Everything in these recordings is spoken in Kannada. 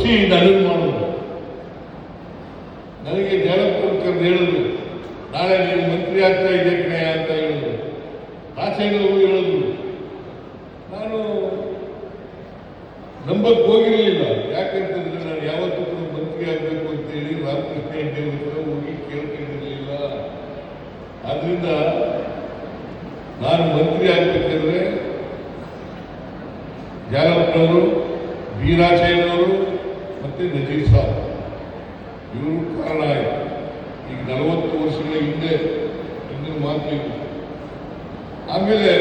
ಒಪ್ಪಿಸಿ ನನಗೆ ಮಾಡೋದು. ನನಗೆ ಜಾಲಪುರಕರ್ ಹೇಳಿದ್ರು, ನಾಳೆ ನೀವು ಮಂತ್ರಿ ಆಗ್ತಾ ಇದೆ ಕಣಯ್ಯ ಅಂತ ಹೇಳಿದ್ರು. ರಾಜಶೇಖರವರು ಹೇಳಿದ್ರು. ನಾನು ನಂಬಕ್ ಹೋಗಿರಲಿಲ್ಲ. ಯಾಕಂತಂದ್ರೆ ನಾನು ಯಾವತ್ತೂ ಕೂಡ ಮಂತ್ರಿ ಆಗಬೇಕು ಅಂತೇಳಿ ರಾಮಕೃಷ್ಣ ಹೆಗಡೆ ಹತ್ರ ಹೋಗಿ ಕೇಳ್ಕೊಂಡಿರಲಿಲ್ಲ. ಆದ್ರಿಂದ ನಾನು ಮಂತ್ರಿ ಆಗ್ಬೇಕಾದ್ರೆ ಜಾಲಪ್ಪನವರು, ಬೀರಾಶಯ್ಯನವರು ಮತ್ತೆ ನಜೀರ್ ಸಾಬ್ ಇವರು ಕಾರಣ ಆಯಿತು. ಈಗ 40 ವರ್ಷಗಳ ಹಿಂದೆ ಇಂದಿನ ಮಾತು. ಆಮೇಲೆ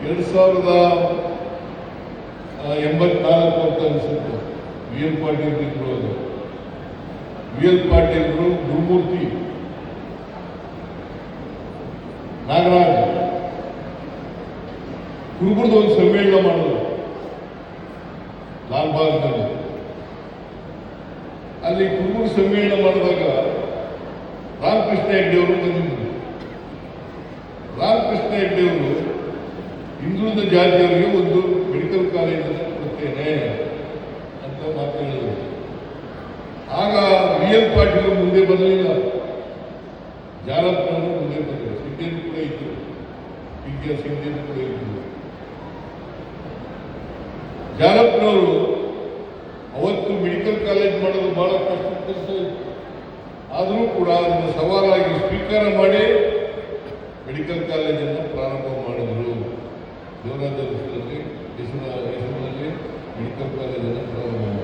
2084 ಅಂತ ಅನಿಸುತ್ತೆ, ವಿ ಎಲ್ ಪಾಟೀಲ್ ಇದ್ರು. ವಿ ಎಲ್ ಪಾಟೀಲ್ರು, ಗುರುಮೂರ್ತಿ, ನಾಗರಾಜ್ ಕುರುಬರದು ಒಂದು ಸಮ್ಮೇಳನ ಮಾಡೋದು ಲಾಲ್ಬಾಗ್ನಲ್ಲಿ. ಅಲ್ಲಿ ಕುರುಬರು ಸಮ್ಮೇಳನ ಮಾಡಿದಾಗ ರಾಮಕೃಷ್ಣ ಹೆಗಡೆಯವರು ಬಂದಿದ್ದರು. ರಾಮಕೃಷ್ಣ ಹೆಗಡೆಯವರು ಹಿಂದುಳಿದ ಜಾತಿಯವರಿಗೆ ಒಂದು ಮೆಡಿಕಲ್ ಕಾಲೇಜನ್ನು ಕೊಡ್ತೇನೆ ಅಂತ ಮಾತು ಹೇಳಿದರು. ಆಗ ವಿ ಎಲ್ ಪಾಟೀಲ್ ಮುಂದೆ ಬರಲಿಲ್ಲ, ಜಾಲಪ್ಪನವರು ಮುಂದೆ ಬಂದರು. ಸಿಂಧ್ಯನ್ ಕೂಡ ಇದ್ದರು, ವಿದ್ಯಾ ಸಿಂಧ್ಯನ್ ಕೂಡ ಇದ್ದರು. ಜಾಲಪ್ಪನವರು ಅವತ್ತು ಮೆಡಿಕಲ್ ಕಾಲೇಜ್ ಮಾಡೋದು ಬಹಳ ಕಷ್ಟ ಕೆಲಸ ಇತ್ತು. ಆದರೂ ಕೂಡ ಅದನ್ನು ಸವಾಲಾಗಿ ಸ್ವೀಕಾರ ಮಾಡಿ ಮೆಡಿಕಲ್ ಕಾಲೇಜನ್ನು ಪ್ರಾರಂಭ ಮಾಡಿದರು. ದೇವರಾಜ ಹೆಸರಲ್ಲಿ ಮೆಡಿಕಲ್ ಕಾಲೇಜನ್ನು ಪ್ರಾರಂಭ ಮಾಡಿದರು.